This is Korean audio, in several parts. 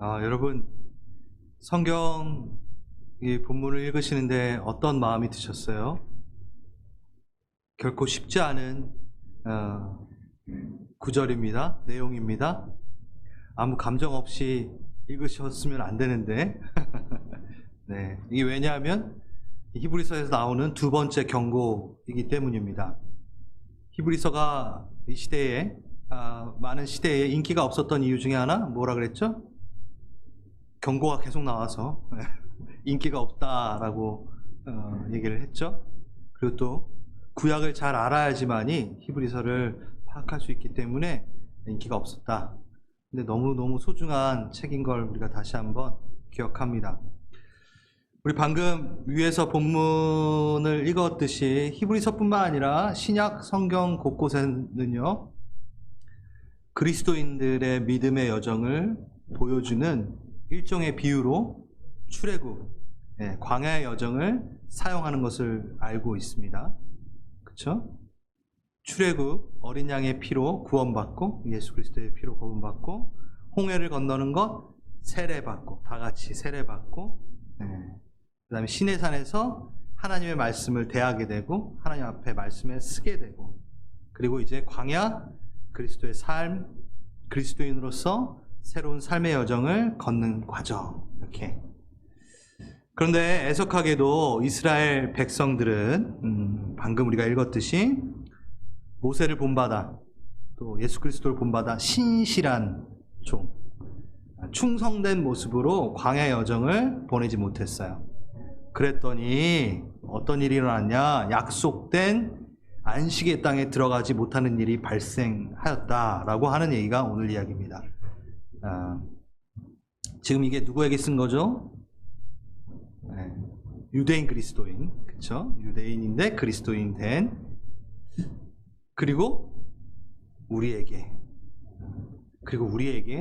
여러분, 성경 이 본문을 읽으시는데 어떤 마음이 드셨어요? 결코 쉽지 않은 구절입니다. 내용입니다. 아무 감정 없이 읽으셨으면 안 되는데 네, 이게 왜냐하면 히브리서에서 나오는 두 번째 경고이기 때문입니다. 히브리서가 이 시대에 많은 시대에 인기가 없었던 이유 중에 하나 뭐라 그랬죠? 경고가 계속 나와서 인기가 없다라고 얘기를 했죠. 그리고 또 구약을 잘 알아야지만이 히브리서를 파악할 수 있기 때문에 인기가 없었다. 근데 너무너무 소중한 책인 걸 우리가 다시 한번 기억합니다. 우리 방금 위에서 본문을 읽었듯이 히브리서뿐만 아니라 신약 성경 곳곳에는요, 그리스도인들의 믿음의 여정을 보여주는 일종의 비유로 출애굽, 광야의 여정을 사용하는 것을 알고 있습니다. 그렇죠? 출애굽, 어린 양의 피로 구원받고 예수 그리스도의 피로 구원받고 홍해를 건너는 것 세례받고 다 같이 세례받고 그 다음에 시내산에서 하나님의 말씀을 대하게 되고 하나님 앞에 말씀에 쓰게 되고 그리고 이제 광야 그리스도의 삶, 그리스도인으로서 새로운 삶의 여정을 걷는 과정 이렇게. 그런데 애석하게도 이스라엘 백성들은 방금 우리가 읽었듯이 모세를 본받아 또 예수 그리스도를 본받아 신실한 종, 충성된 모습으로 광야 여정을 보내지 못했어요. 그랬더니 어떤 일이 일어났냐? 약속된 안식의 땅에 들어가지 못하는 일이 발생하였다라고 하는 얘기가 오늘 이야기입니다. 지금 이게 누구에게 쓴 거죠? 유대인 그리스도인, 그렇죠? 유대인인데 그리스도인 된 그리고 우리에게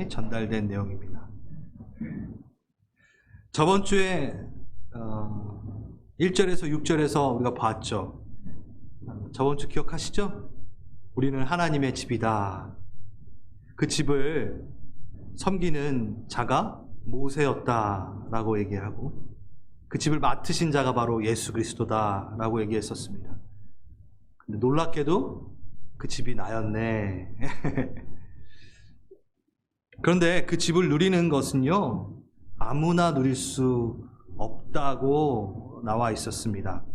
전달된 내용입니다. 저번 주에 1절에서 6절에서 우리가 봤죠. 저번 주 기억하시죠? 우리는 하나님의 집이다. 그 집을 섬기는 자가 모세였다라고 얘기하고 그 집을 맡으신 자가 바로 예수 그리스도다라고 얘기했었습니다. 근데 놀랍게도 그 집이 나였네. 그런데 그 집을 누리는 것은요, 아무나 누릴 수 없다고 나와 있었습니다.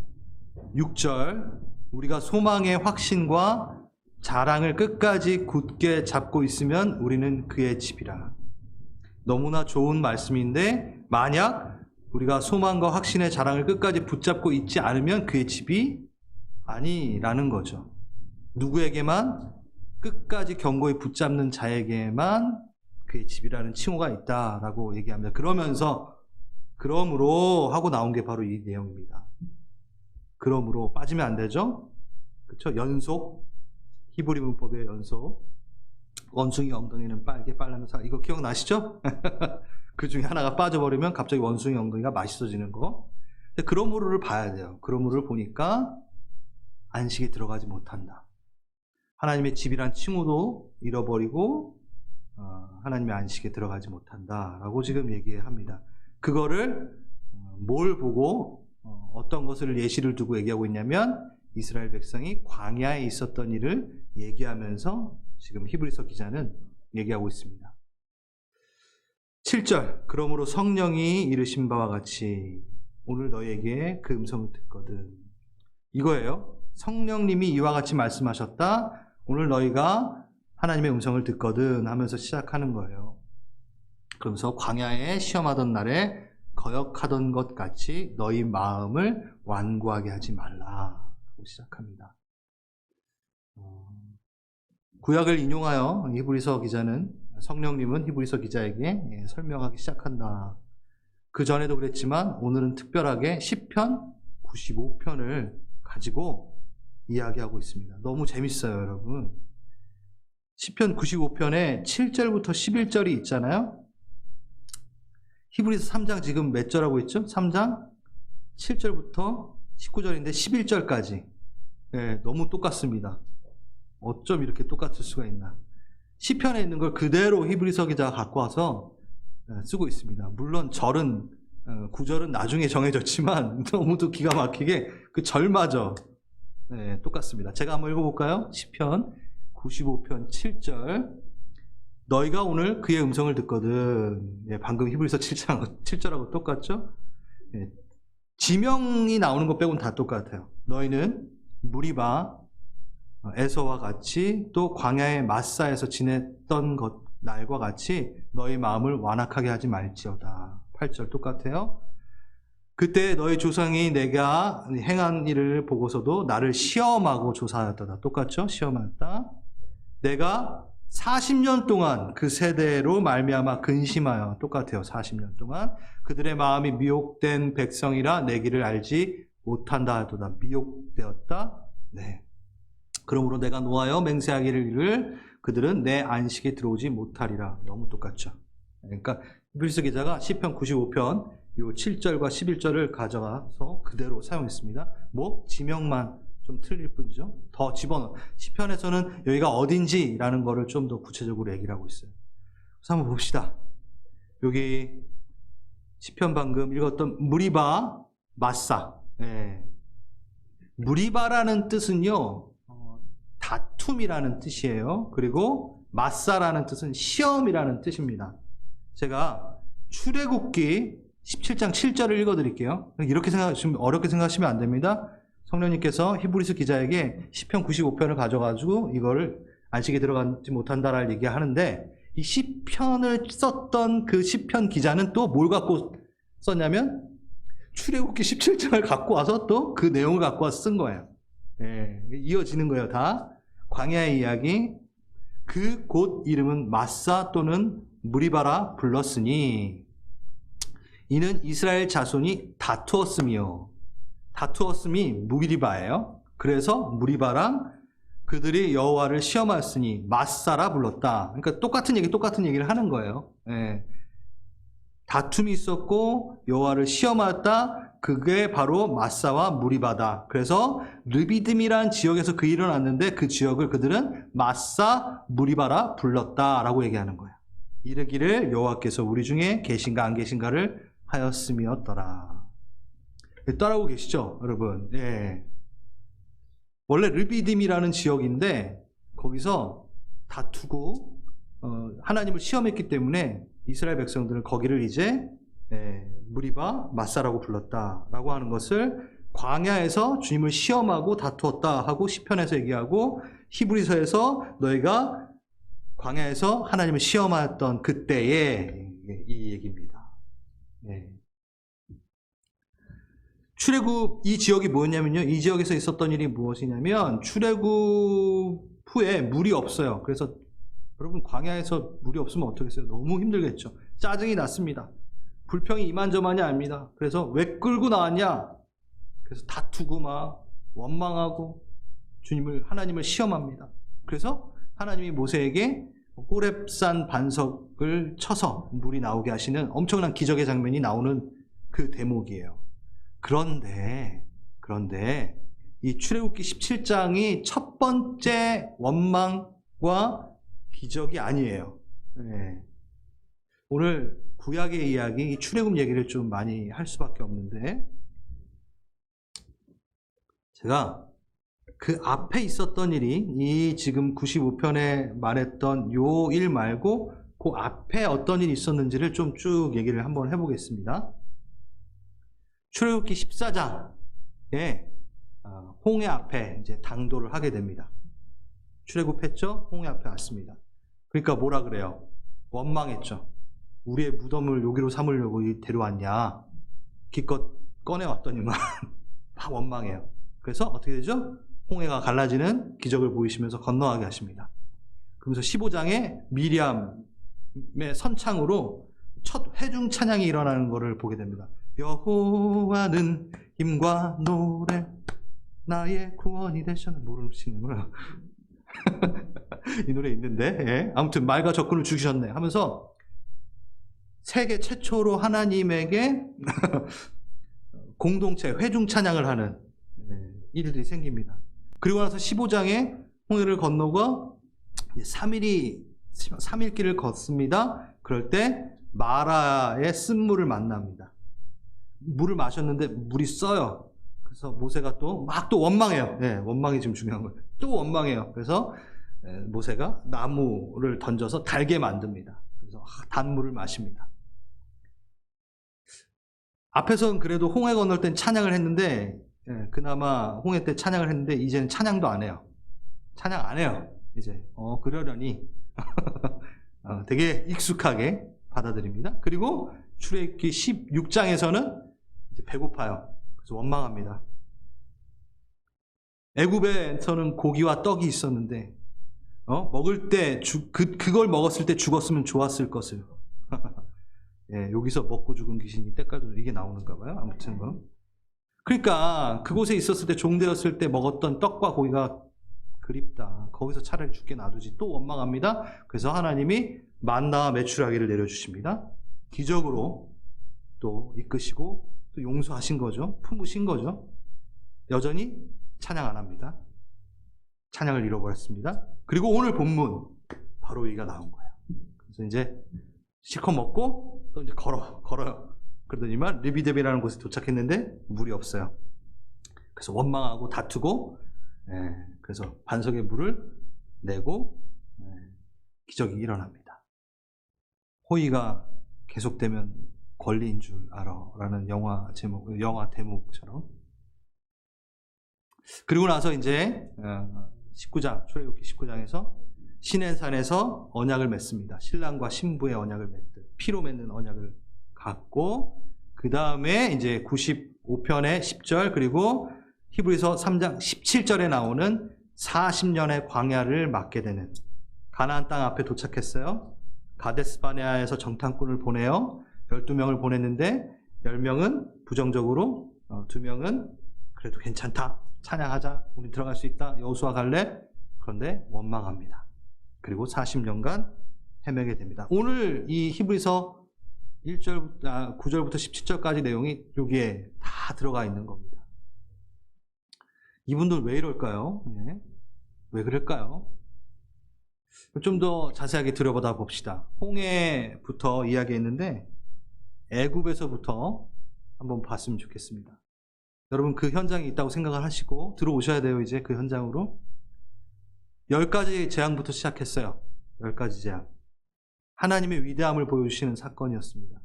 6절, 우리가 소망의 확신과 자랑을 끝까지 굳게 잡고 있으면 우리는 그의 집이라. 너무나 좋은 말씀인데 만약 우리가 소망과 확신의 자랑을 끝까지 붙잡고 있지 않으면 그의 집이 아니라는 거죠. 누구에게만? 끝까지 견고히 붙잡는 자에게만 그의 집이라는 칭호가 있다라고 얘기합니다. 그러므로 하고 나온 게 바로 이 내용입니다. 그러므로 빠지면 안 되죠? 그렇죠? 연속, 히브리 문법의 연속. 원숭이 엉덩이는 빨개 빨라면서 이거 기억나시죠? 그 중에 하나가 빠져버리면 갑자기 원숭이 엉덩이가 맛있어지는 거. 근데 그러므로를 봐야 돼요. 그러므로를 보니까 안식에 들어가지 못한다. 하나님의 집이란 칭호도 잃어버리고 하나님의 안식에 들어가지 못한다라고 지금 얘기합니다. 그거를 뭘 보고 어떤 것을 예시를 두고 얘기하고 있냐면 이스라엘 백성이 광야에 있었던 일을 얘기하면서 지금 히브리서 기자는 얘기하고 있습니다. 7절, 그러므로 성령이 이르신 바와 같이 오늘 너에게 그 음성을 듣거든. 이거예요. 성령님이 이와 같이 말씀하셨다. 오늘 너희가 하나님의 음성을 듣거든 하면서 시작하는 거예요. 그러면서 광야에 시험하던 날에 거역하던 것 같이 너희 마음을 완고하게 하지 말라 하고 시작합니다. 구약을 인용하여 히브리서 기자는 성령님은 히브리서 기자에게 설명하기 시작한다. 그 전에도 그랬지만 오늘은 특별하게 시편 95편을 가지고 이야기하고 있습니다. 너무 재밌어요, 여러분. 시편 95편에 7절부터 11절이 있잖아요. 히브리서 3장 지금 몇 절하고 있죠? 3장 7절부터 19절인데 11절까지. 네, 너무 똑같습니다. 어쩜 이렇게 똑같을 수가 있나. 시편에 있는 걸 그대로 히브리서 기자가 갖고 와서 쓰고 있습니다. 물론 절은 구절은 나중에 정해졌지만 너무도 기가 막히게 그 절마저 똑같습니다. 제가 한번 읽어볼까요? 시편 95편 7절. 너희가 오늘 그의 음성을 듣거든. 방금 히브리서 7절하고 똑같죠? 지명이 나오는 것 빼고는 다 똑같아요. 너희는 무리바 에서와 같이 또 광야의 마사에서 지냈던 날과 같이 너희 마음을 완악하게 하지 말지어다. 8절 똑같아요. 그때 너희 조상이 내가 행한 일을 보고서도 나를 시험하고 조사하였다. 똑같죠? 시험하였다. 내가 40년 동안 그 세대로 말미암아 근심하여, 똑같아요. 40년 동안 그들의 마음이 미혹된 백성이라 내 길을 알지 못한다 하도다. 미혹되었다. 네. 그러므로 내가 노하여 맹세하기를 그들은 내 안식에 들어오지 못하리라. 너무 똑같죠. 그러니까 히브리서 기자가 시편 95편 요 7절과 11절을 가져가서 그대로 사용했습니다. 뭐 지명만 좀 틀릴 뿐이죠. 더 집어넣어. 시편에서는 여기가 어딘지라는 거를 좀 더 구체적으로 얘기를 하고 있어요. 그래서 한번 봅시다. 여기 시편 방금 읽었던 무리바 마사. 무리바라는 뜻은요, 다툼이라는 뜻이에요. 그리고 마사라는 뜻은 시험이라는 뜻입니다. 제가 출애굽기 17장 7절을 읽어드릴게요. 이렇게 생각하시면, 어렵게 생각하시면 안 됩니다. 성령님께서 히브리서 기자에게 시편 95편을 가져가지고 이거를 안식에 들어가지 못한다라는 얘기하는데, 이 시편을 썼던 그 시편 기자는 또 뭘 갖고 썼냐면 출애굽기 17장을 갖고 와서 또 그 내용을 갖고 와서 쓴 거예요. 이어지는 거예요. 다 광야의 이야기. 그 곳 이름은 마사 또는 무리바라 불렀으니 이는 이스라엘 자손이 다투었음이요. 다투었음이 무리바예요. 그래서 무리바랑 그들이 여호와를 시험하였으니 마사라 불렀다. 그러니까 똑같은 얘기를 하는 거예요. 다툼이 있었고 여호와를 시험하였다. 그게 바로 마사와 무리바다. 그래서 르비딤이라는 지역에서 그 일이 일어났는데 그 지역을 그들은 마사 무리바라 불렀다라고 얘기하는 거예요. 이르기를 여호와께서 우리 중에 계신가 안 계신가를 하였음이었더라. 따라오고 계시죠, 여러분? 원래 르비딤이라는 지역인데 거기서 다투고 하나님을 시험했기 때문에 이스라엘 백성들은 거기를 이제 무리바 마사라고 불렀다라고 하는 것을 광야에서 주님을 시험하고 다투었다 하고 시편에서 얘기하고 히브리서에서 너희가 광야에서 하나님을 시험하였던 그때의 이 얘기입니다. 출애굽 이 지역이 뭐냐면요, 이 지역에서 있었던 일이 무엇이냐면 출애굽 후에 물이 없어요. 그래서 여러분 광야에서 물이 없으면 어떻겠어요? 너무 힘들겠죠. 짜증이 났습니다. 불평이 이만저만이 아닙니다. 그래서 왜 끌고 나왔냐? 그래서 다투고 막 원망하고 하나님을 시험합니다. 그래서 하나님이 모세에게 호렙산 반석을 쳐서 물이 나오게 하시는 엄청난 기적의 장면이 나오는 그 대목이에요. 그런데 이 출애굽기 17장이 첫 번째 원망과 기적이 아니에요. 오늘 구약의 이야기, 이 출애굽 얘기를 좀 많이 할 수밖에 없는데, 제가 그 앞에 있었던 일이 이 지금 95편에 말했던 요 일 말고 그 앞에 어떤 일이 있었는지를 좀 쭉 얘기를 한번 해보겠습니다. 출애굽기 14장에 홍해 앞에 이제 당도를 하게 됩니다. 출애굽했죠? 홍해 앞에 왔습니다. 그러니까 뭐라 그래요? 원망했죠. 우리의 무덤을 여기로 삼으려고 데려왔냐? 기껏 꺼내왔더니만 막 원망해요. 그래서 어떻게 되죠? 홍해가 갈라지는 기적을 보이시면서 건너가게 하십니다. 그러면서 15장에 미리암의 선창으로 첫 회중 찬양이 일어나는 것을 보게 됩니다. 여호와는 힘과 노래 나의 구원이 되셨네. 모르시는 거야. 이 노래 있는데, 아무튼 말과 적군을 죽이셨네 하면서 세계 최초로 하나님에게 공동체 회중 찬양을 하는 일들이 생깁니다. 그리고 나서 15장에 홍해를 건너고 3일 길을 걷습니다. 그럴 때 마라의 쓴물을 만납니다. 물을 마셨는데 물이 써요. 그래서 모세가 또 원망해요. 네, 원망이 지금 중요한 거예요. 또 원망해요. 그래서 모세가 나무를 던져서 달게 만듭니다. 그래서 단물을 마십니다. 앞에서는 그래도 홍해 건널 땐 찬양을 했는데, 그나마 홍해 때 찬양을 했는데 이제는 찬양도 안 해요. 찬양 안 해요. 이제 그러려니 되게 익숙하게 받아들입니다. 그리고 출애굽기 16장에서는 이제 배고파요. 그래서 원망합니다. 애굽에서는 고기와 떡이 있었는데 먹을 때 그걸 먹었을 때 죽었으면 좋았을 것을. 예, 여기서 먹고 죽은 귀신이 때깔도 이게 나오는가 봐요. 아무튼 그러니까 그곳에 있었을 때 종되었을 때 먹었던 떡과 고기가 그립다. 거기서 차라리 죽게 놔두지. 또 원망합니다. 그래서 하나님이 만나와 메추라기를 내려주십니다. 기적으로 또 이끄시고 또 용서하신 거죠. 품으신 거죠. 여전히 찬양 안 합니다. 찬양을 잃어버렸습니다. 그리고 오늘 본문 바로 여기가 나온 거예요. 그래서 이제 실컷 먹고 또 이제 걸어요. 그러더니만 르비뎁이라는 곳에 도착했는데 물이 없어요. 그래서 원망하고 다투고, 그래서 반석에 물을 내고 기적이 일어납니다. 호의가 계속되면 권리인 줄 알아라는 영화 대목처럼. 그리고 나서 이제 19장 출애굽기 19장에서 시내산에서 언약을 맺습니다. 신랑과 신부의 언약을 맺듯 피로 맺는 언약을 갖고, 그 다음에 이제 95편의 10절 그리고 히브리서 3장 17절에 나오는 40년의 광야를 맞게 되는 가나안 땅 앞에 도착했어요. 가데스바네아에서 정탐꾼을 보내요. 12명을 보냈는데 10명은 부정적으로, 2명은 그래도 괜찮다, 찬양하자, 우리 들어갈 수 있다, 여호수아 갈렙. 그런데 원망합니다. 그리고 40년간 헤매게 됩니다. 오늘 이 히브리서 9절부터 17절까지 내용이 여기에 다 들어가 있는 겁니다. 이분들 왜 이럴까요? 네. 왜 그럴까요? 좀 더 자세하게 들여보다 봅시다. 홍해부터 이야기했는데 애굽에서부터 한번 봤으면 좋겠습니다. 여러분 그 현장에 있다고 생각을 하시고 들어오셔야 돼요. 이제 그 현장으로 10가지 재앙부터 시작했어요. 10가지 재앙. 하나님의 위대함을 보여주시는 사건이었습니다.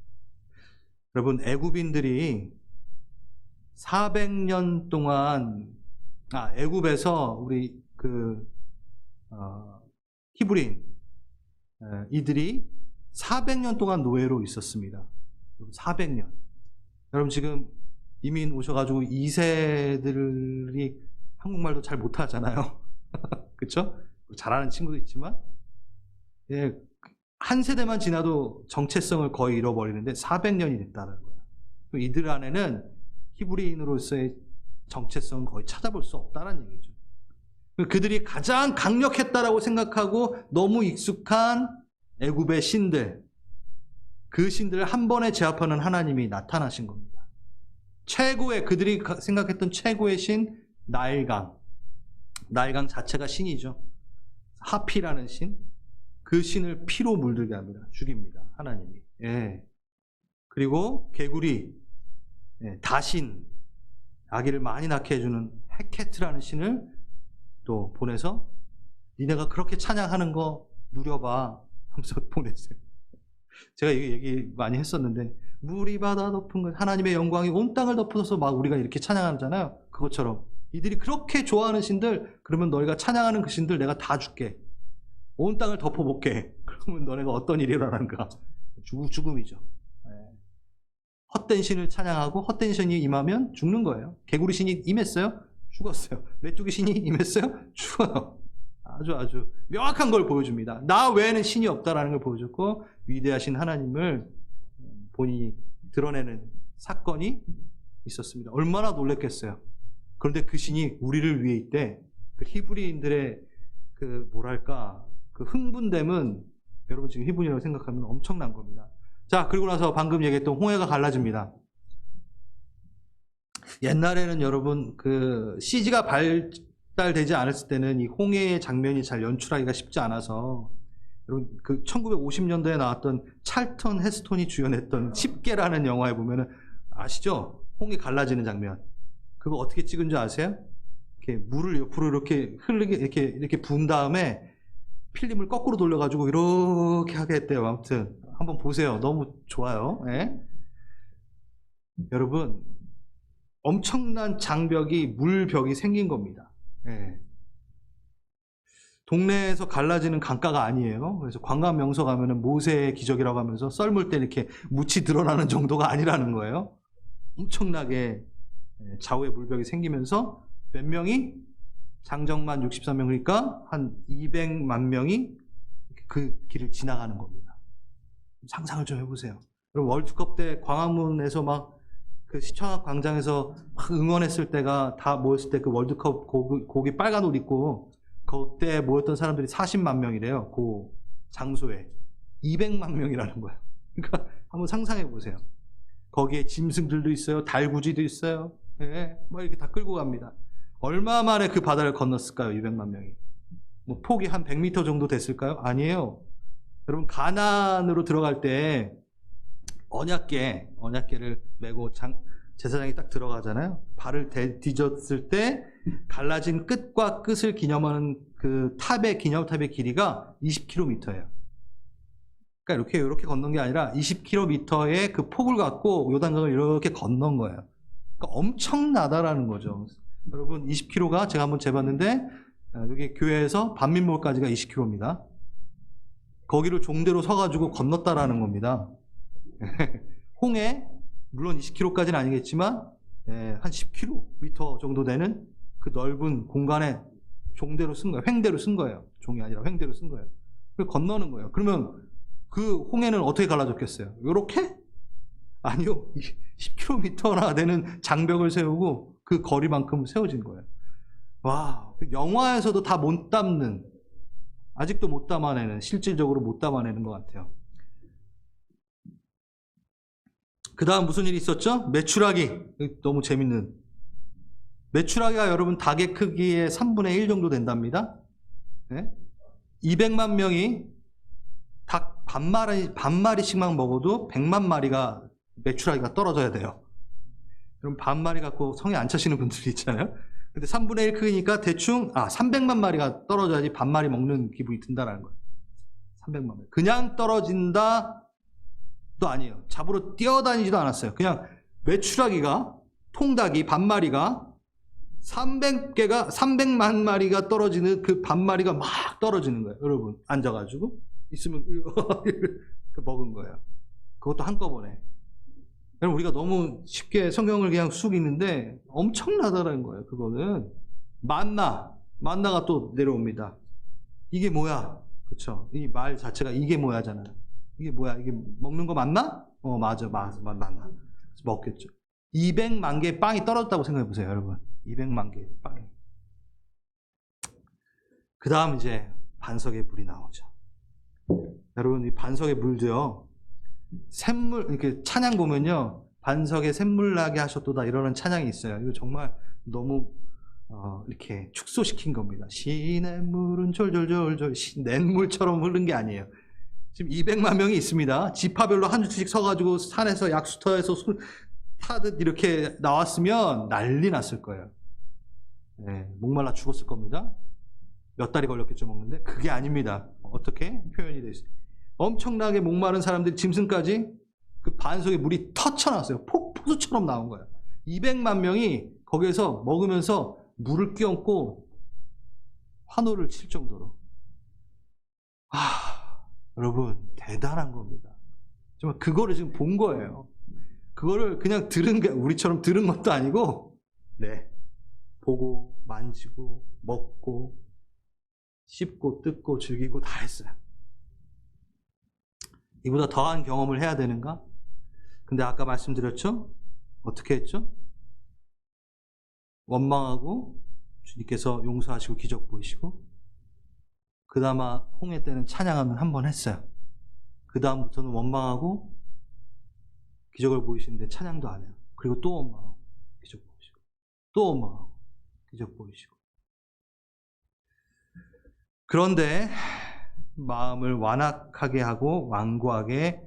여러분 애굽인들이 400년 동안 애굽에서 우리 히브리인 이들이 400년 동안 노예로 있었습니다. 400년. 여러분 지금 이민 오셔가지고 2세들이 한국말도 잘 못하잖아요. 그렇죠? 잘하는 친구도 있지만, 예, 한 세대만 지나도 정체성을 거의 잃어버리는데 400년이 됐다는 거예요. 이들 안에는 히브리인으로서의 정체성은 거의 찾아볼 수 없다는 얘기죠. 그들이 가장 강력했다라고 생각하고 너무 익숙한 애굽의 신들, 그 신들을 한 번에 제압하는 하나님이 나타나신 겁니다. 그들이 생각했던 최고의 신 나일강 자체가 신이죠. 하피라는 신, 그 신을 피로 물들게 합니다. 죽입니다. 하나님이. 예. 그리고 개구리, 다신, 아기를 많이 낳게 해주는 헤케트라는 신을 또 보내서 니네가 그렇게 찬양하는 거 누려봐 하면서 보냈어요. 제가 얘기 많이 했었는데, 물이 바다 덮은 것, 하나님의 영광이 온 땅을 덮어서 막 우리가 이렇게 찬양하잖아요. 그것처럼 이들이 그렇게 좋아하는 신들, 그러면 너희가 찬양하는 그 신들 내가 다 줄게. 온 땅을 덮어볼게. 그러면 너네가 어떤 일이 일어나는가? 죽음이죠. 헛된 신을 찬양하고 헛된 신이 임하면 죽는 거예요. 개구리 신이 임했어요? 죽었어요. 메뚜기 신이 임했어요? 죽어요. 아주 명확한 걸 보여줍니다. 나 외에는 신이 없다라는 걸 보여줬고, 위대하신 하나님을 본인이 드러내는 사건이 있었습니다. 얼마나 놀랬겠어요. 그런데 그 신이 우리를 위해 있대. 그 히브리인들의 그 흥분됨은 여러분 지금 히브리라고 생각하면 엄청난 겁니다. 자, 그리고 나서 방금 얘기했던 홍해가 갈라집니다. 옛날에는 여러분 CG가 발달되지 않았을 때는 이 홍해의 장면이 잘 연출하기가 쉽지 않아서 여러분 그 1950년대에 나왔던 찰턴 헤스톤이 주연했던 10개라는 영화에 보면은 아시죠? 홍이 갈라지는 장면. 그거 어떻게 찍은 줄 아세요? 이렇게 물을 옆으로 이렇게 흐르게 이렇게 부은 다음에 필름을 거꾸로 돌려가지고 이렇게 하게 했대요. 아무튼 한번 보세요. 너무 좋아요. 예? 여러분 엄청난 장벽이 물벽이 생긴 겁니다. 예. 동네에서 갈라지는 강가가 아니에요. 그래서 관광 명소 가면은 모세의 기적이라고 하면서 썰물 때 이렇게 묻이 드러나는 정도가 아니라는 거예요. 엄청나게 좌우의 물벽이 생기면서 몇 명이 장정만 63명 그러니까 한 200만 명이 그 길을 지나가는 겁니다. 상상을 좀 해보세요. 그럼 월드컵 때 광화문에서 막 그 시청학 광장에서 막 응원했을 때가 다 모였을 때 그 월드컵 거기 빨간 옷 입고 그때 모였던 사람들이 40만 명이래요. 그 장소에 200만 명이라는 거예요. 그러니까 한번 상상해 보세요. 거기에 짐승들도 있어요. 달구지도 있어요. 예, 뭐 이렇게 다 끌고 갑니다. 얼마 만에 그 바다를 건넜을까요? 200만 명이. 뭐 폭이 한 100m 정도 됐을까요? 아니에요. 여러분 가나안으로 들어갈 때 언약궤를 메고 제사장이 딱 들어가잖아요. 발을 뒤졌을 때 갈라진 끝과 끝을 기념하는 그 기념탑의 길이가 20km예요. 그러니까 이렇게 건넌 게 아니라 20km의 그 폭을 갖고 요단강을 이렇게 건넌 거예요. 그러니까 엄청나다라는 거죠. 여러분 20km가 제가 한번 재봤는데 여기 교회에서 반민몰까지가 20km입니다. 거기를 종대로 서가지고 건넜다라는 겁니다. 홍해 물론 20km까지는 아니겠지만 한 10km 정도 되는 그 넓은 공간에 종대로 쓴 거예요. 횡대로 쓴 거예요. 종이 아니라 횡대로 쓴 거예요. 그걸 건너는 거예요. 그러면 그 홍해는 어떻게 갈라졌겠어요? 요렇게? 아니요. 10km나 되는 장벽을 세우고 그 거리만큼 세워진 거예요. 와, 영화에서도 다 못 담는, 아직도 못 담아내는, 실질적으로 못 담아내는 것 같아요. 그 다음 무슨 일이 있었죠? 메추라기. 너무 재밌는. 메추라기가 여러분 닭의 크기의 3분의 1 정도 된답니다. 네? 200만 명이 닭 반마리씩만 먹어도 100만 마리가 메추라기가 떨어져야 돼요. 그럼 반마리 갖고 성에 안 차시는 분들이 있잖아요. 근데 3분의 1 크기니까 대충 300만 마리가 떨어져야지 반마리 먹는 기분이 든다는 거예요. 300만 마리. 그냥 떨어진다 도 아니에요. 잡으러 뛰어다니지도 않았어요. 그냥 메추라기가 통닭이 반마리가 300만 마리가 떨어지는 그 반마리가 막 떨어지는 거예요. 여러분 앉아가지고 있으면 먹은 거예요. 그것도 한꺼번에. 여러분 우리가 너무 쉽게 성경을 그냥 쑥 읽는데 엄청나다라는 거예요. 그거는 만나가 또 내려옵니다. 이게 뭐야? 그렇죠? 이 말 자체가 이게 뭐야잖아요. 이게 뭐야? 이게 먹는 거 맞나? 맞아. 먹겠죠. 200만 개의 빵이 떨어졌다고 생각해 보세요, 여러분. 200만 개의 빵이. 그 다음 이제 반석의 물이 나오죠. 여러분, 이 반석의 물도요, 샘물, 이렇게 찬양 보면요, 반석에 샘물 나게 하셨도다 이러는 찬양이 있어요. 이거 정말 너무 이렇게 축소시킨 겁니다. 시냇물은 졸졸졸졸 냇물처럼 흐른 게 아니에요. 지금 200만 명이 있습니다. 지파별로 한 주씩 서가지고 산에서 약수터에서 타듯 이렇게 나왔으면 난리 났을 거예요. 네, 목말라 죽었을 겁니다. 몇 달이 걸렸겠죠, 먹는데. 그게 아닙니다. 어떻게 표현이 되어 있어요? 엄청나게 목마른 사람들이 짐승까지 그 반석에 물이 터쳐나왔어요. 폭포수처럼 나온 거예요. 200만 명이 거기에서 먹으면서 물을 끼얹고 환호를 칠 정도로. 여러분 대단한 겁니다. 정말 그거를 지금 본 거예요. 그거를 그냥 들은 게 우리처럼 들은 것도 아니고 보고 만지고 먹고 씹고 뜯고 즐기고 다 했어요. 이보다 더한 경험을 해야 되는가? 근데 아까 말씀드렸죠? 어떻게 했죠? 원망하고 주님께서 용서하시고 기적 보이시고 그나마 홍해 때는 찬양하면 한 번 했어요. 그 다음부터는 원망하고 기적을 보이시는데 찬양도 안 해요. 그리고 또 원망하고 기적 보이시고 또 원망하고 기적 보이시고. 그런데 마음을 완악하게 하고 완고하게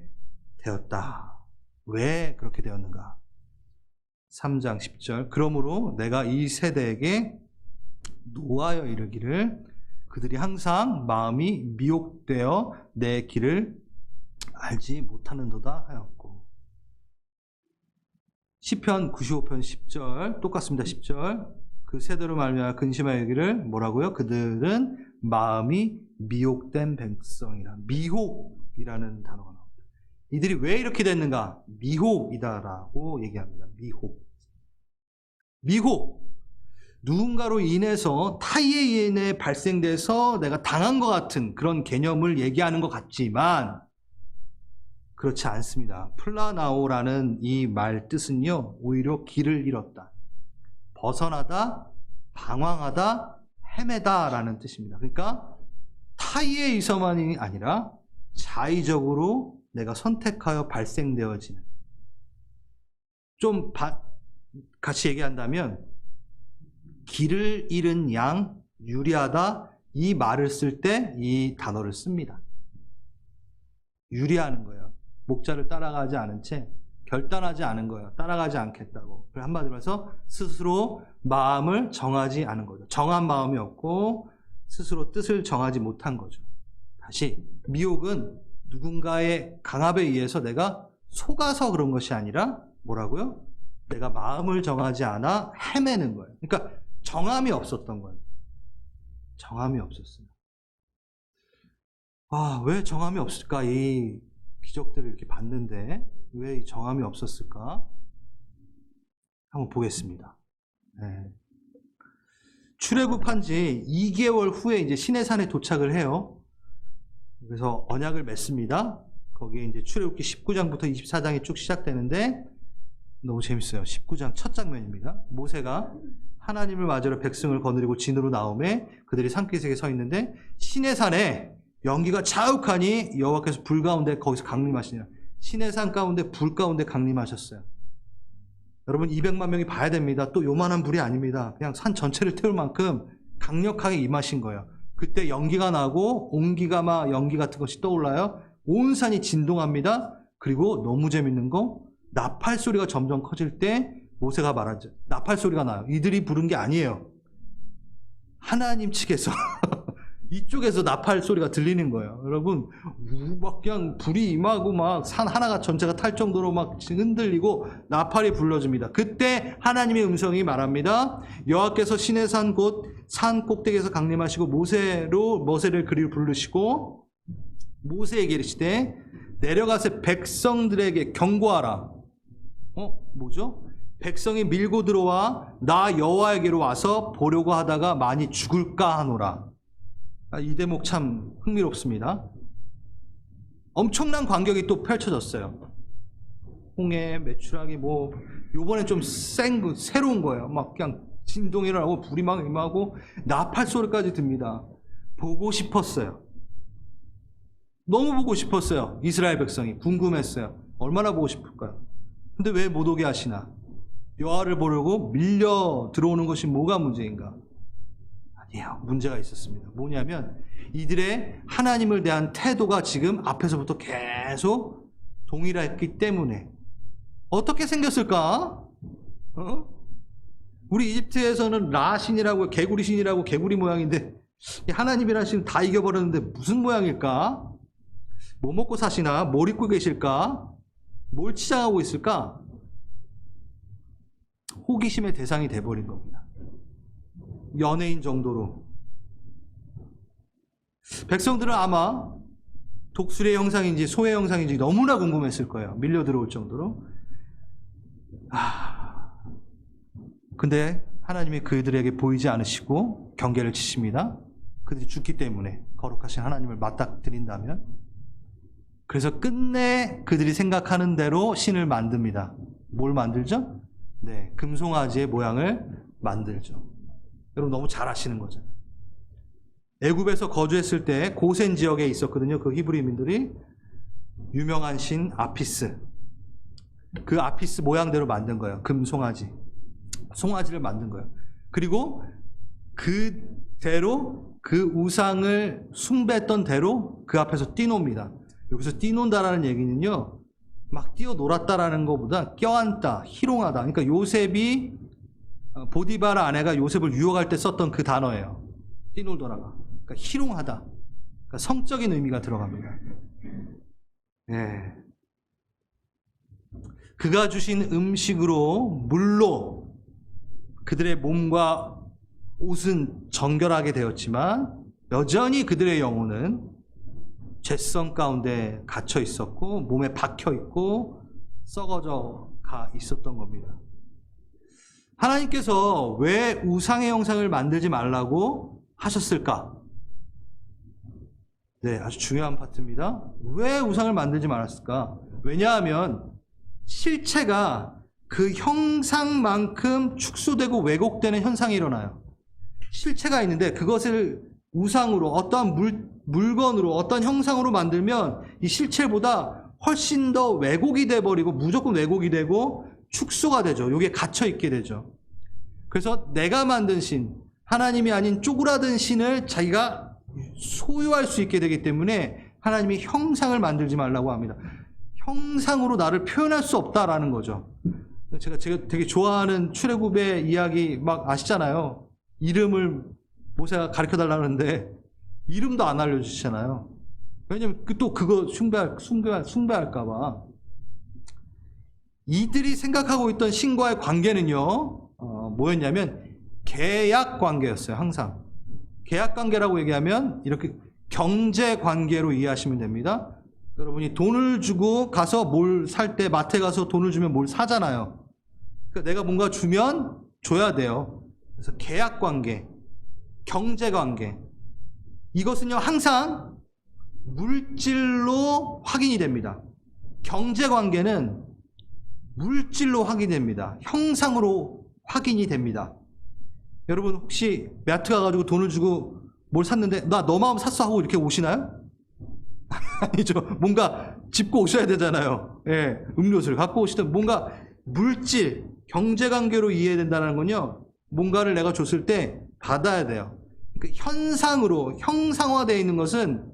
되었다. 왜 그렇게 되었는가? 3장 10절. 그러므로 내가 이 세대에게 노하여 이르기를 그들이 항상 마음이 미혹되어 내 길을 알지 못하는도다 하였고. 시편 95편 10절 똑같습니다. 10절. 그 세대로 말미암아 근심하기를 뭐라고요? 그들은 마음이 미혹된 백성이라. 미혹이라는 단어가 나옵니다. 이들이 왜 이렇게 됐는가? 미혹이다라고 얘기합니다. 미혹. 누군가로 인해서 타의에 인해 발생돼서 내가 당한 것 같은 그런 개념을 얘기하는 것 같지만 그렇지 않습니다. 플라나오라는 이 말 뜻은요, 오히려 길을 잃었다, 벗어나다, 방황하다, 헤매다라는 뜻입니다. 그러니까 타의에 의해서만이 아니라 자의적으로 내가 선택하여 발생되어지는, 좀 같이 얘기한다면 길을 잃은 양, 유리하다, 이 말을 쓸 때 이 단어를 씁니다. 유리하는 거예요. 목자를 따라가지 않은 채 결단하지 않은 거예요. 따라가지 않겠다고. 한마디로 해서 스스로 마음을 정하지 않은 거죠. 정한 마음이 없고 스스로 뜻을 정하지 못한 거죠. 다시, 미혹은 누군가의 강압에 의해서 내가 속아서 그런 것이 아니라 뭐라고요? 내가 마음을 정하지 않아 헤매는 거예요. 그러니까 정함이 없었던 거예요. 정함이 없었어요. 왜 정함이 없을까? 이 기적들을 이렇게 봤는데 왜 이 정함이 없었을까? 한번 보겠습니다. 네. 출애굽한 지 2개월 후에 이제 시내산에 도착을 해요. 그래서 언약을 맺습니다. 거기에 이제 출애굽기 19장부터 24장이 쭉 시작되는데 너무 재밌어요. 19장 첫 장면입니다. 모세가 하나님을 맞으러 백성을 거느리고 진으로 나오매 그들이 산기슭에 서 있는데 시내산에 연기가 자욱하니 여호와께서 불 가운데 거기서 강림하시니라. 시내산 가운데 불 가운데 강림하셨어요. 여러분 200만 명이 봐야 됩니다. 또 요만한 불이 아닙니다. 그냥 산 전체를 태울 만큼 강력하게 임하신 거예요. 그때 연기가 나고 온기가 막 연기 같은 것이 떠올라요. 온 산이 진동합니다. 그리고 너무 재밌는 거, 나팔 소리가 점점 커질 때 모세가 말하죠. 나팔 소리가 나요. 이들이 부른 게 아니에요. 하나님 측에서 이쪽에서 나팔 소리가 들리는 거예요. 여러분, 막 그냥 불이 임하고 막 산 하나가 전체가 탈 정도로 막 흔들리고 나팔이 불러집니다. 그때 하나님의 음성이 말합니다. 여호와께서 시내산 곧 산 꼭대기에서 강림하시고 모세를 그리 부르시고 모세에게 이르시되 내려가서 백성들에게 경고하라. 뭐죠? 백성이 밀고 들어와 나 여호와에게로 와서 보려고 하다가 많이 죽을까 하노라. 이 대목 참 흥미롭습니다. 엄청난 광경이 또 펼쳐졌어요. 홍해, 메추라기 요번에 좀 새로운 거예요. 막 그냥 진동이 일어나고 불이 막 임하고 나팔 소리까지 듭니다. 보고 싶었어요. 너무 보고 싶었어요. 이스라엘 백성이 궁금했어요. 얼마나 보고 싶을까요? 근데 왜 못 오게 하시나? 여호와를 보려고 밀려 들어오는 것이 뭐가 문제인가? 아니에요. 문제가 있었습니다. 뭐냐면 이들의 하나님을 대한 태도가 지금 앞에서부터 계속 동일했기 때문에. 어떻게 생겼을까? 우리 이집트에서는 라신이라고 개구리 신이라고 개구리 모양인데 하나님이라는 신은 다 이겨버렸는데 무슨 모양일까? 뭐 먹고 사시나? 뭘 입고 계실까? 뭘 치장하고 있을까? 호기심의 대상이 돼버린 겁니다. 연예인 정도로. 백성들은 아마 독수리의 형상인지 소의 형상인지 너무나 궁금했을 거예요. 밀려 들어올 정도로. 근데 하나님이 그들에게 보이지 않으시고 경계를 치십니다. 그들이 죽기 때문에 거룩하신 하나님을 맞닥뜨린다면. 그래서 끝내 그들이 생각하는 대로 신을 만듭니다. 뭘 만들죠? 네, 금송아지의 모양을 만들죠. 여러분 너무 잘 아시는 거잖아요. 애굽에서 거주했을 때 고센 지역에 있었거든요. 그 히브리민들이 유명한 신 아피스. 그 아피스 모양대로 만든 거예요. 금송아지. 송아지를 만든 거예요. 그리고 그대로 그 우상을 숭배했던 대로 그 앞에서 뛰놉니다. 여기서 뛰논다라는 얘기는요, 막 뛰어놀았다라는 것보다 껴안다, 희롱하다. 그러니까 요셉이 보디바라 아내가 요셉을 유혹할 때 썼던 그 단어예요. 뛰놀더라가. 그러니까 희롱하다. 그러니까 성적인 의미가 들어갑니다. 예. 그가 주신 음식으로 물로 그들의 몸과 옷은 정결하게 되었지만 여전히 그들의 영혼은 죄성 가운데 갇혀 있었고 몸에 박혀 있고 썩어져 가 있었던 겁니다. 하나님께서 왜 우상의 형상을 만들지 말라고 하셨을까? 네, 아주 중요한 파트입니다. 왜 우상을 만들지 말았을까? 왜냐하면 실체가 그 형상만큼 축소되고 왜곡되는 현상이 일어나요. 실체가 있는데 그것을 우상으로 어떠한 물건으로 어떤 형상으로 만들면 이 실체보다 훨씬 더 왜곡이 돼버리고 무조건 왜곡이 되고 축소가 되죠. 여기에 갇혀 있게 되죠. 그래서 내가 만든 신, 하나님이 아닌 쪼그라든 신을 자기가 소유할 수 있게 되기 때문에 하나님이 형상을 만들지 말라고 합니다. 형상으로 나를 표현할 수 없다라는 거죠. 제가 되게 좋아하는 출애굽의 이야기 막 아시잖아요. 이름을 모세가 가르쳐 달라는데 이름도 안 알려주시잖아요. 왜냐면 또 그거 숭배할까 봐. 이들이 생각하고 있던 신과의 관계는요, 뭐였냐면 계약 관계였어요. 항상 계약 관계라고 얘기하면 이렇게 경제 관계로 이해하시면 됩니다. 여러분이 돈을 주고 가서 뭘 살 때 마트에 가서 돈을 주면 뭘 사잖아요. 그러니까 내가 뭔가 주면 줘야 돼요. 그래서 계약 관계, 경제 관계, 이것은요 항상 물질로 확인이 됩니다. 경제 관계는 물질로 확인됩니다. 형상으로 확인이 됩니다. 여러분 혹시 마트 가가지고 돈을 주고 뭘 샀는데 나 너 마음 샀어 하고 이렇게 오시나요? 아니죠. 뭔가 짚고 오셔야 되잖아요. 예, 음료수를 갖고 오시든 뭔가 물질, 경제관계로 이해된다는 건요, 뭔가를 내가 줬을 때 받아야 돼요. 그러니까 현상으로 형상화되어 있는 것은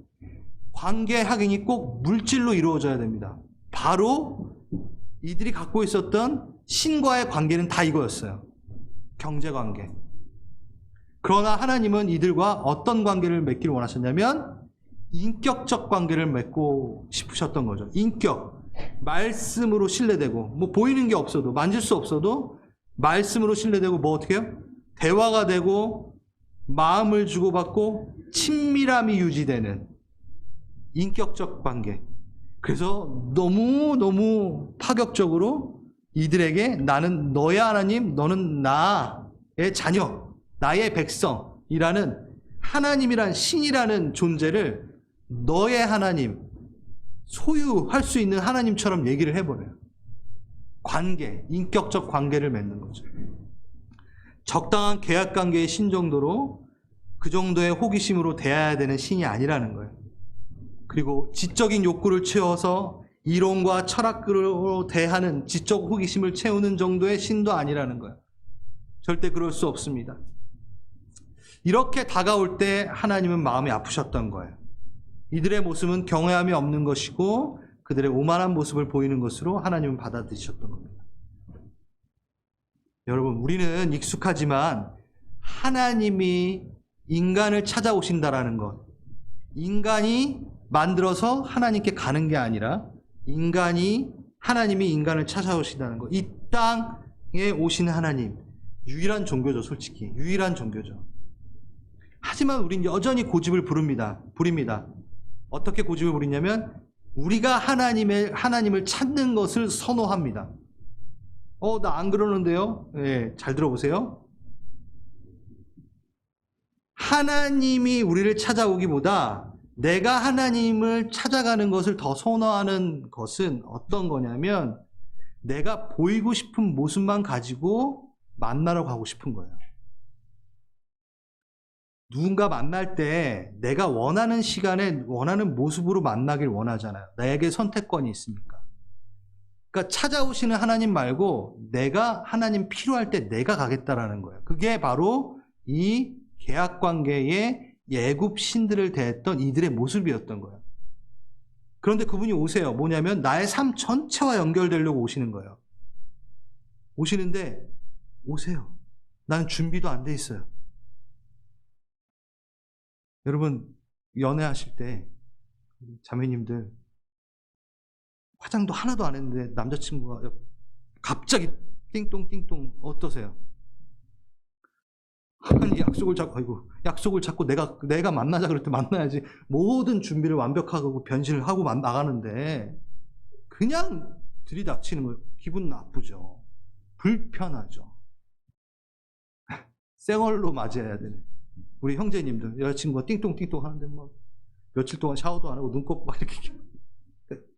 관계 확인이 꼭 물질로 이루어져야 됩니다. 바로 이들이 갖고 있었던 신과의 관계는 다 이거였어요. 경제관계. 그러나 하나님은 이들과 어떤 관계를 맺기를 원하셨냐면 인격적 관계를 맺고 싶으셨던 거죠. 인격. 말씀으로 신뢰되고, 뭐 보이는 게 없어도, 만질 수 없어도 말씀으로 신뢰되고, 뭐 어떻게 해요? 대화가 되고 마음을 주고받고 친밀함이 유지되는 인격적 관계. 그래서 너무 파격적으로 이들에게 나는 너의 하나님, 너는 나의 자녀, 나의 백성이라는 하나님이란 신이라는 존재를 너의 하나님, 소유할 수 있는 하나님처럼 얘기를 해버려요. 관계, 인격적 관계를 맺는 거죠. 적당한 계약 관계의 신 정도로 그 정도의 호기심으로 대해야 되는 신이 아니라는 거예요. 그리고 지적인 욕구를 채워서 이론과 철학으로 대하는 지적 호기심을 채우는 정도의 신도 아니라는 거예요. 절대 그럴 수 없습니다. 이렇게 다가올 때 하나님은 마음이 아프셨던 거예요. 이들의 모습은 경외함이 없는 것이고 그들의 오만한 모습을 보이는 것으로 하나님은 받아들이셨던 겁니다. 여러분, 우리는 익숙하지만 하나님이 인간을 찾아오신다라는 것, 인간이 만들어서 하나님께 가는 게 아니라 하나님이 인간을 찾아오신다는 것, 이 땅에 오신 하나님, 유일한 종교죠. 솔직히 유일한 종교죠. 하지만 우린 여전히 고집을 부립니다. 어떻게 고집을 부리냐면 우리가 하나님을 찾는 것을 선호합니다. 나 안 그러는데요? 네, 잘 들어보세요. 하나님이 우리를 찾아오기보다 내가 하나님을 찾아가는 것을 더 선호하는 것은 어떤 거냐면 내가 보이고 싶은 모습만 가지고 만나러 가고 싶은 거예요. 누군가 만날 때 내가 원하는 시간에 원하는 모습으로 만나길 원하잖아요. 나에게 선택권이 있으니까. 그러니까 찾아오시는 하나님 말고 내가 하나님 필요할 때 내가 가겠다라는 거예요. 그게 바로 이 계약관계의 애굽 신들을 대했던 이들의 모습이었던 거예요. 그런데 그분이 오세요. 뭐냐면 나의 삶 전체와 연결되려고 오시는 거예요. 오시는데 오세요. 나는 준비도 안 돼 있어요. 여러분 연애하실 때 자매님들 화장도 하나도 안 했는데 남자친구가 갑자기 띵똥띵똥 어떠세요? 아니 약속을 잡고 내가 만나자 그럴 때 만나야지. 모든 준비를 완벽하고 변신을 하고 나가는데 그냥 들이닥치는 거예요. 기분 나쁘죠. 불편하죠. 쌩얼로 맞이해야 되는 우리 형제님들 여자친구가 띵똥띵똥 하는데 뭐 며칠 동안 샤워도 안 하고 눈곱 막 이렇게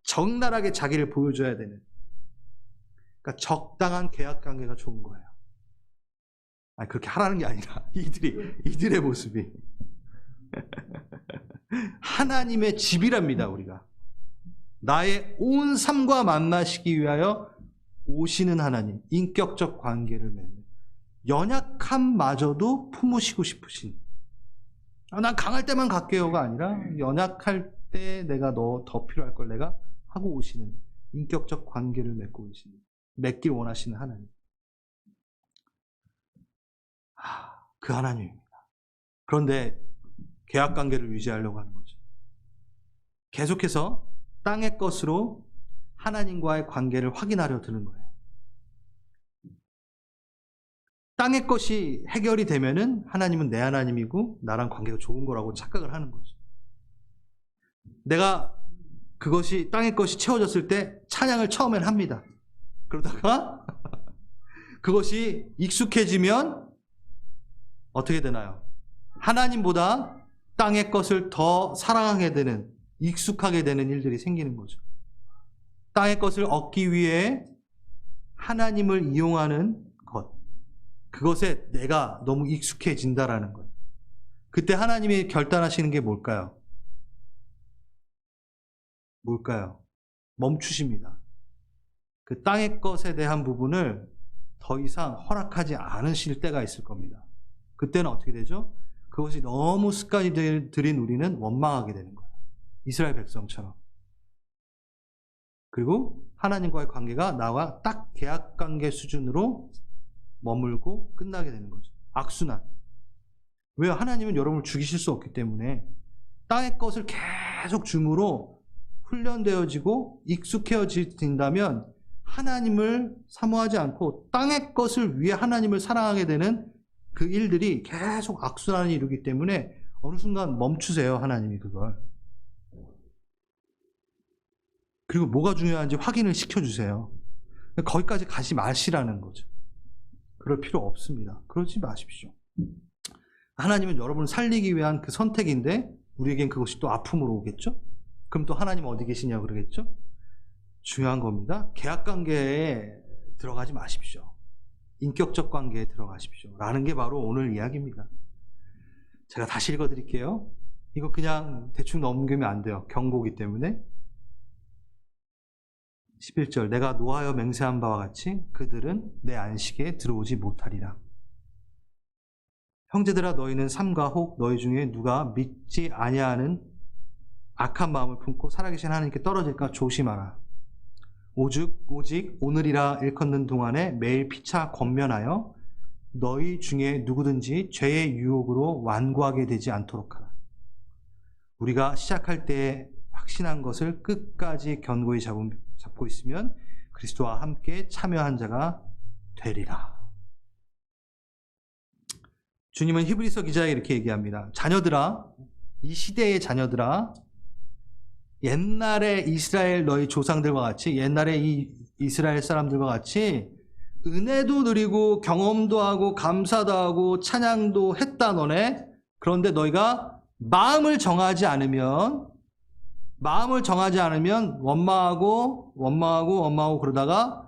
적나라하게 자기를 보여줘야 되는, 그러니까 적당한 계약 관계가 좋은 거예요. 아니, 그렇게 하라는 게 아니라 이들의 모습이 하나님의 집이랍니다. 우리가 나의 온 삶과 만나시기 위하여 오시는 하나님, 인격적 관계를 맺는, 연약함마저도 품으시고 싶으신, 난 강할 때만 갈게요가 아니라 연약할 때 내가 너 더 필요할 걸 내가 하고 오시는 인격적 관계를 맺길 원하시는 하나님. 그 하나님입니다. 그런데 계약 관계를 유지하려고 하는 거죠. 계속해서 땅의 것으로 하나님과의 관계를 확인하려 드는 거예요. 땅의 것이 해결이 되면은 하나님은 내 하나님이고 나랑 관계가 좋은 거라고 착각을 하는 거죠. 내가 그것이 땅의 것이 채워졌을 때 찬양을 처음엔 합니다. 그러다가 그것이 익숙해지면 어떻게 되나요? 하나님보다 땅의 것을 더 사랑하게 되는, 익숙하게 되는 일들이 생기는 거죠. 땅의 것을 얻기 위해 하나님을 이용하는 것, 그것에 내가 너무 익숙해진다라는 것. 그때 하나님이 결단하시는 게 뭘까요? 멈추십니다. 그 땅의 것에 대한 부분을 더 이상 허락하지 않으실 때가 있을 겁니다. 그때는 어떻게 되죠? 그것이 너무 습관이 들인 우리는 원망하게 되는 거예요. 이스라엘 백성처럼. 그리고 하나님과의 관계가 나와 딱 계약관계 수준으로 머물고 끝나게 되는 거죠. 악순환. 왜요? 하나님은 여러분을 죽이실 수 없기 때문에 땅의 것을 계속 줌으로 훈련되어지고 익숙해진다면 하나님을 사모하지 않고 땅의 것을 위해 하나님을 사랑하게 되는 그 일들이 계속 악순환을 이루기 때문에 어느 순간 멈추세요. 하나님이 그걸. 그리고 뭐가 중요한지 확인을 시켜주세요. 거기까지 가지 마시라는 거죠. 그럴 필요 없습니다. 그러지 마십시오. 하나님은 여러분을 살리기 위한 그 선택인데 우리에겐 그것이 또 아픔으로 오겠죠? 그럼 또 하나님 어디 계시냐고 그러겠죠? 중요한 겁니다. 계약관계에 들어가지 마십시오. 인격적 관계에 들어가십시오. 라는 게 바로 오늘 이야기입니다. 제가 다시 읽어드릴게요. 이거 그냥 대충 넘기면 안 돼요. 경고기 때문에. 11절, 내가 노하여 맹세한 바와 같이 그들은 내 안식에 들어오지 못하리라. 형제들아, 너희는 삼가 혹 너희 중에 누가 믿지 아니하는 악한 마음을 품고 살아계신 하나님께 떨어질까 조심하라. 오직 오늘이라 일컫는 동안에 매일 피차 권면하여 너희 중에 누구든지 죄의 유혹으로 완고하게 되지 않도록 하라. 우리가 시작할 때 확신한 것을 끝까지 견고히 잡고 있으면 그리스도와 함께 참여한 자가 되리라. 주님은 히브리서 기자에게 이렇게 얘기합니다. 자녀들아, 이 시대의 자녀들아, 옛날에 이스라엘 너희 조상들과 같이, 옛날에 이 이스라엘 사람들과 같이 은혜도 누리고 경험도 하고 감사도 하고 찬양도 했다 너네. 그런데 너희가 마음을 정하지 않으면 원망하고 그러다가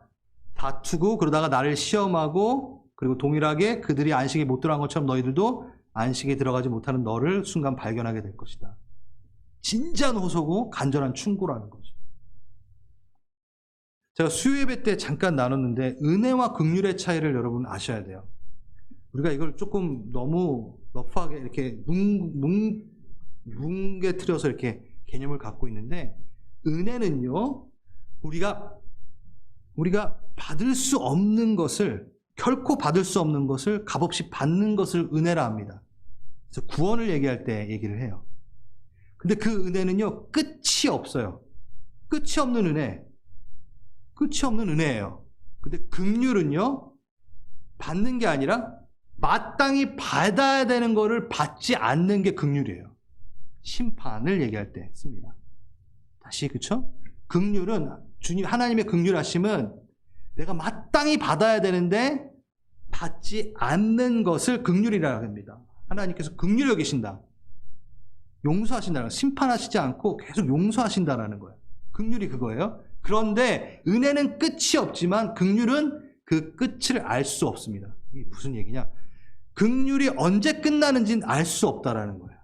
다투고 그러다가 나를 시험하고, 그리고 동일하게 그들이 안식에 못 들어간 것처럼 너희들도 안식에 들어가지 못하는 너를 순간 발견하게 될 것이다. 진지한 호소고 간절한 충고라는 거죠. 제가 수요예배 때 잠깐 나눴는데 은혜와 긍휼의 차이를 여러분 아셔야 돼요. 우리가 이걸 조금 너무 러프하게 이렇게 뭉개뜨려서 이렇게 개념을 갖고 있는데, 은혜는요, 우리가 받을 수 없는 것을, 결코 받을 수 없는 것을 값없이 받는 것을 은혜라 합니다. 그래서 구원을 얘기할 때 얘기를 해요. 근데 그 은혜는요, 끝이 없어요. 끝이 없는 은혜. 끝이 없는 은혜예요. 근데 긍휼은요, 받는 게 아니라 마땅히 받아야 되는 거를 받지 않는 게 긍휼이에요. 심판을 얘기할 때 씁니다. 다시, 그쵸? 긍휼은, 주님, 하나님의 긍휼하심은 내가 마땅히 받아야 되는데 받지 않는 것을 긍휼이라고 합니다. 하나님께서 긍휼히 여기신다. 용서하신다는 거예요. 심판하시지 않고 계속 용서하신다라는 거예요. 긍휼이 그거예요. 그런데 은혜는 끝이 없지만 긍휼은 그 끝을 알 수 없습니다. 이게 무슨 얘기냐? 긍휼이 언제 끝나는지는 알 수 없다라는 거예요.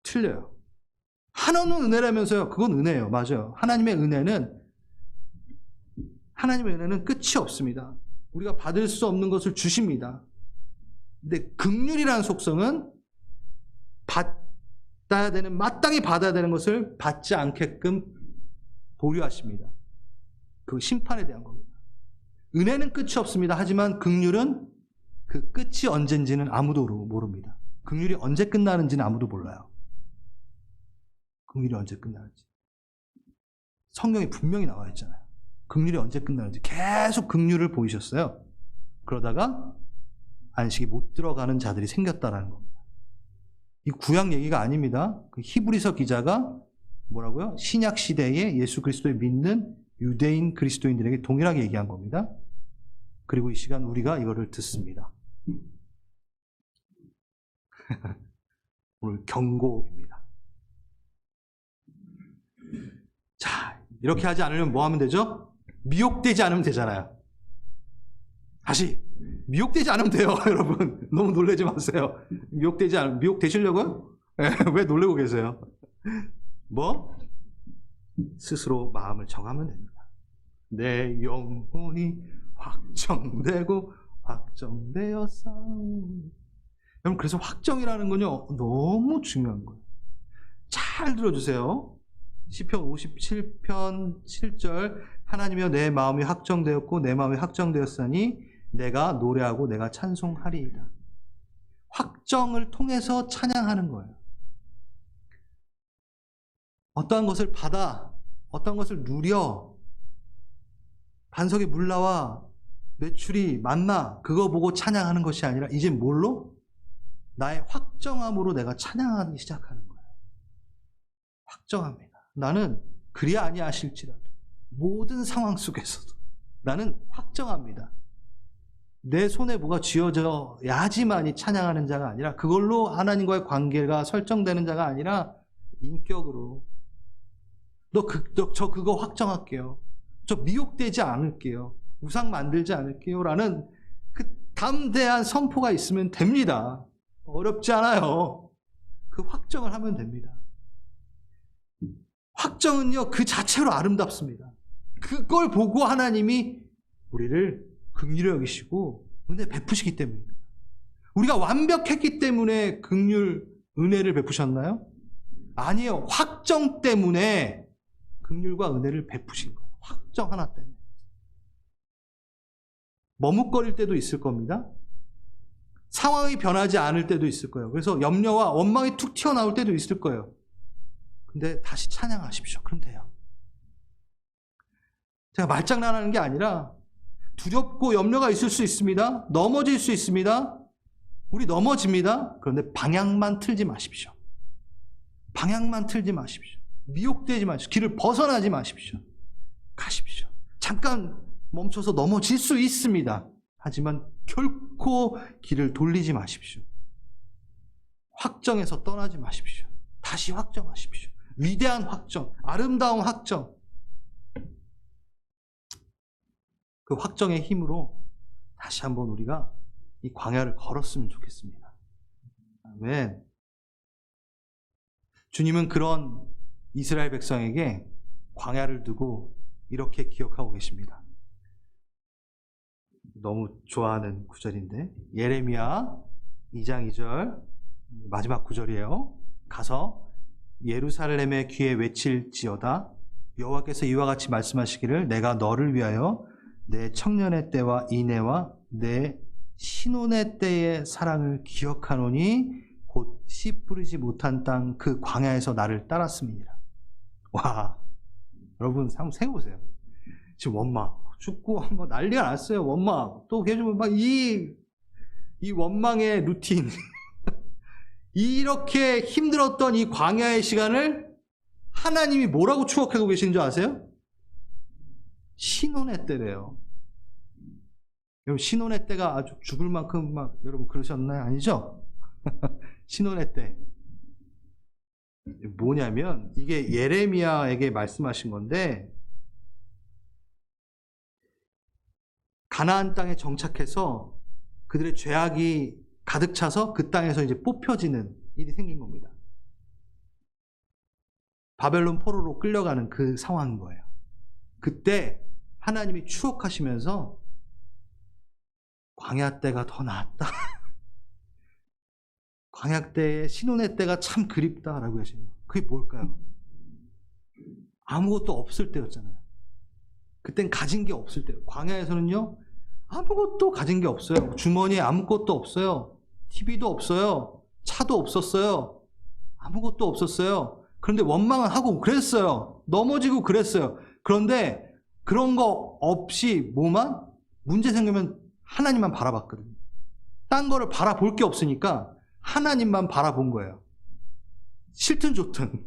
틀려요. 한없는 은혜라면서요. 그건 은혜예요. 맞아요. 하나님의 은혜는 끝이 없습니다. 우리가 받을 수 없는 것을 주십니다. 근데 긍휼이라는 속성은 받아야 되는, 마땅히 받아야 되는 것을 받지 않게끔 보류하십니다. 그 심판에 대한 겁니다. 은혜는 끝이 없습니다. 하지만 긍휼은 그 끝이 언젠지는 아무도 모릅니다. 긍휼이 언제 끝나는지는 아무도 몰라요. 긍휼이 언제 끝나는지. 성경에 분명히 나와 있잖아요. 긍휼이 언제 끝나는지. 계속 긍휼을 보이셨어요. 그러다가 안식이 못 들어가는 자들이 생겼다라는 겁니다. 이 구약 얘기가 아닙니다. 그 히브리서 기자가 뭐라고요? 신약 시대에 예수 그리스도를 믿는 유대인 그리스도인들에게 동일하게 얘기한 겁니다. 그리고 이 시간 우리가 이거를 듣습니다. 오늘 경고입니다. 자, 이렇게 하지 않으려면 뭐 하면 되죠? 미혹되지 않으면 되잖아요. 다시 미혹되지 않으면 돼요. 여러분 너무 놀라지 마세요. 미혹되시려고요? 왜 놀라고 계세요? 뭐? 스스로 마음을 정하면 됩니다. 내 영혼이 확정되고 확정되었사오니. 여러분, 그래서 확정이라는 건요 너무 중요한 거예요. 잘 들어주세요. 시편 57편 7절, 하나님이여 내 마음이 확정되었고 내 마음이 확정되었으니 내가 노래하고 내가 찬송하리이다. 확정을 통해서 찬양하는 거예요. 어떠한 것을 받아, 어떠한 것을 누려, 반석에 물 나와 매출이 만나, 그거 보고 찬양하는 것이 아니라 이제 뭘로? 나의 확정함으로 내가 찬양하기 시작하는 거예요. 확정합니다. 나는 그리 아니하실지라도 모든 상황 속에서도 나는 확정합니다. 내 손에 뭐가 쥐어져야지만이 찬양하는 자가 아니라, 그걸로 하나님과의 관계가 설정되는 자가 아니라 인격으로 저 그거 확정할게요. 저 미혹되지 않을게요. 우상 만들지 않을게요. 라는 그 담대한 선포가 있으면 됩니다. 어렵지 않아요. 그 확정을 하면 됩니다. 확정은요, 그 자체로 아름답습니다. 그걸 보고 하나님이 우리를 긍휼히 여기시고 은혜 베푸시기 때문입니다. 우리가 완벽했기 때문에 긍휼, 은혜를 베푸셨나요? 아니에요. 확정 때문에 긍휼과 은혜를 베푸신 거예요. 확정 하나 때문에. 머뭇거릴 때도 있을 겁니다. 상황이 변하지 않을 때도 있을 거예요. 그래서 염려와 원망이 툭 튀어나올 때도 있을 거예요. 근데 다시 찬양하십시오. 그럼 돼요. 제가 말장난하는 게 아니라, 두렵고 염려가 있을 수 있습니다. 넘어질 수 있습니다. 우리 넘어집니다. 그런데 방향만 틀지 마십시오. 방향만 틀지 마십시오. 미혹되지 마십시오. 길을 벗어나지 마십시오. 가십시오. 잠깐 멈춰서 넘어질 수 있습니다. 하지만 결코 길을 돌리지 마십시오. 확정해서 떠나지 마십시오. 다시 확정하십시오. 위대한 확정, 아름다운 확정. 그 확정의 힘으로 다시 한번 우리가 이 광야를 걸었으면 좋겠습니다. 아멘. 주님은 그런 이스라엘 백성에게 광야를 두고 이렇게 기억하고 계십니다. 너무 좋아하는 구절인데, 예레미야 2장 2절 마지막 구절이에요. 가서 예루살렘의 귀에 외칠지어다. 여호와께서 이와 같이 말씀하시기를 내가 너를 위하여 내 청년의 때와 인애와 내 신혼의 때의 사랑을 기억하노니 곧 씨 뿌리지 못한 땅 그 광야에서 나를 따랐음이니라. 와, 여러분 한번 생각해보세요. 지금 원망 죽고 뭐 난리가 났어요. 원망 또 계속 막 이 원망의 루틴 이렇게 힘들었던 이 광야의 시간을 하나님이 뭐라고 추억하고 계시는 줄 아세요? 신혼의 때래요. 여러분 신혼의 때가 아주 죽을 만큼 막 여러분 그러셨나요? 아니죠? 신혼의 때 뭐냐면 이게 예레미야에게 말씀하신 건데, 가나안 땅에 정착해서 그들의 죄악이 가득 차서 그 땅에서 이제 뽑혀지는 일이 생긴 겁니다. 바벨론 포로로 끌려가는 그 상황인 거예요. 그때 하나님이 추억하시면서 광야 때가 더 나았다. 광야 때의 신혼의 때가 참 그립다라고 하시는 거예요. 그게 뭘까요? 아무것도 없을 때였잖아요. 그땐 가진 게 없을 때예요. 광야에서는요, 아무것도 가진 게 없어요. 주머니에 아무것도 없어요. TV도 없어요. 차도 없었어요. 아무것도 없었어요. 그런데 원망을 하고 그랬어요. 넘어지고 그랬어요. 그런데 그런 거 없이 문제 생기면 하나님만 바라봤거든요. 딴 거를 바라볼 게 없으니까 하나님만 바라본 거예요. 싫든 좋든.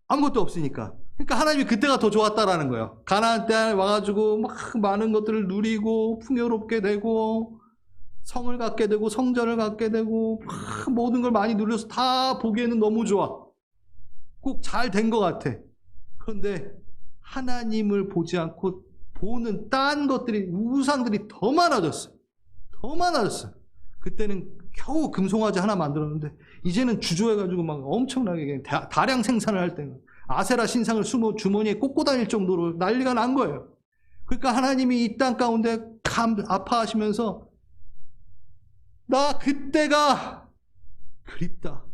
아무것도 없으니까. 그러니까 하나님이 그때가 더 좋았다라는 거예요. 가나안 땅에 와가지고 막 많은 것들을 누리고 풍요롭게 되고 성을 갖게 되고 성전을 갖게 되고 막 모든 걸 많이 누려서 다 보기에는 너무 좋아. 꼭 잘 된 것 같아. 그런데 하나님을 보지 않고 보는 딴 것들이, 우상들이 더 많아졌어요. 더 많아졌어요. 그때는 겨우 금송아지 하나 만들었는데 이제는 주저해가지고 막 엄청나게 다량 생산을 할 때는 아세라 신상을 주머니에 꽂고 다닐 정도로 난리가 난 거예요. 그러니까 하나님이 이 땅 가운데 아파하시면서 나 그때가 그립다.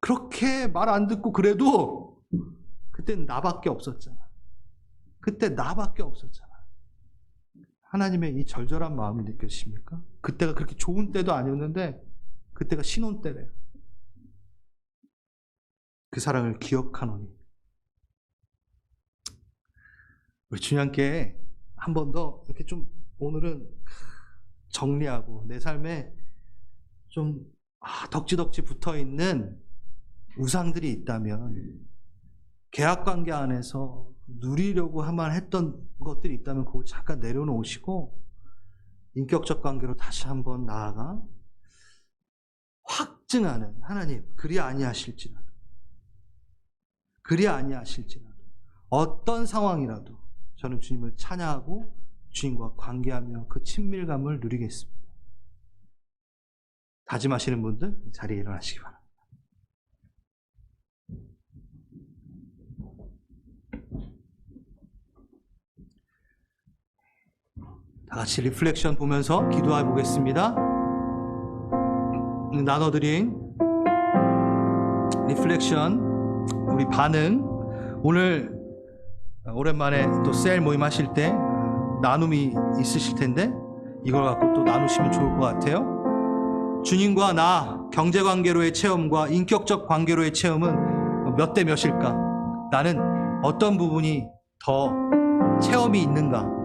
그렇게 말 안 듣고 그래도 그때는 나밖에 없었잖아. 그때 나밖에 없었잖아. 하나님의 이 절절한 마음이 느껴지십니까? 그때가 그렇게 좋은 때도 아니었는데 그때가 신혼 때래요. 그 사랑을 기억하노니. 우리 주님께 한 번 더 이렇게 좀 오늘은 정리하고 내 삶에 좀 덕지덕지 붙어있는 우상들이 있다면, 계약관계 안에서 누리려고 하만 했던 것들이 있다면 그거 잠깐 내려놓으시고 인격적 관계로 다시 한번 나아가 확증하는, 하나님 그리 아니하실지라도 어떤 상황이라도 저는 주님을 찬양하고 주님과 관계하며 그 친밀감을 누리겠습니다. 다짐하시는 분들 자리에 일어나시기 바랍니다. 다 같이 리플렉션 보면서 기도해 보겠습니다. 나눠드린 리플렉션, 우리 반응, 오늘 오랜만에 또 셀 모임 하실 때 나눔이 있으실 텐데 이걸 갖고 또 나누시면 좋을 것 같아요. 주님과 나 경제관계로의 체험과 인격적 관계로의 체험은 몇 대 몇일까? 나는 어떤 부분이 더 체험이 있는가?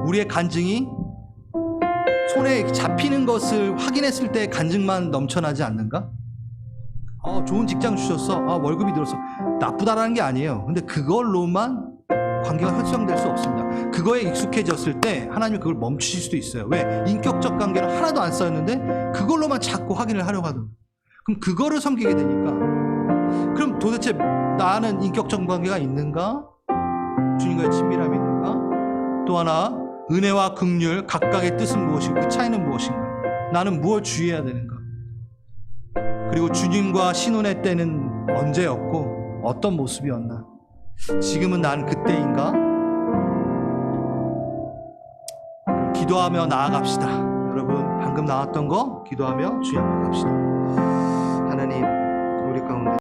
우리의 간증이 손에 잡히는 것을 확인했을 때 간증만 넘쳐나지 않는가? 좋은 직장 주셨어. 월급이 들었어. 나쁘다라는 게 아니에요. 근데 그걸로만 관계가 형성될 수 없습니다. 그거에 익숙해졌을 때 하나님이 그걸 멈추실 수도 있어요. 왜? 인격적 관계를 하나도 안 쌓였는데 그걸로만 자꾸 확인을 하려고 하는. 그럼 그거를 섬기게 되니까, 그럼 도대체 나는 인격적 관계가 있는가? 주님과의 친밀함이 있는가? 또 하나, 은혜와 긍휼 각각의 뜻은 무엇이고 그 차이는 무엇인가? 나는 무엇을 주의해야 되는가? 그리고 주님과 신혼의 때는 언제였고 어떤 모습이었나? 지금은 난 그때인가? 기도하며 나아갑시다. 여러분 방금 나왔던 거 기도하며 주님 앞에 갑시다. 하나님 우리 가운데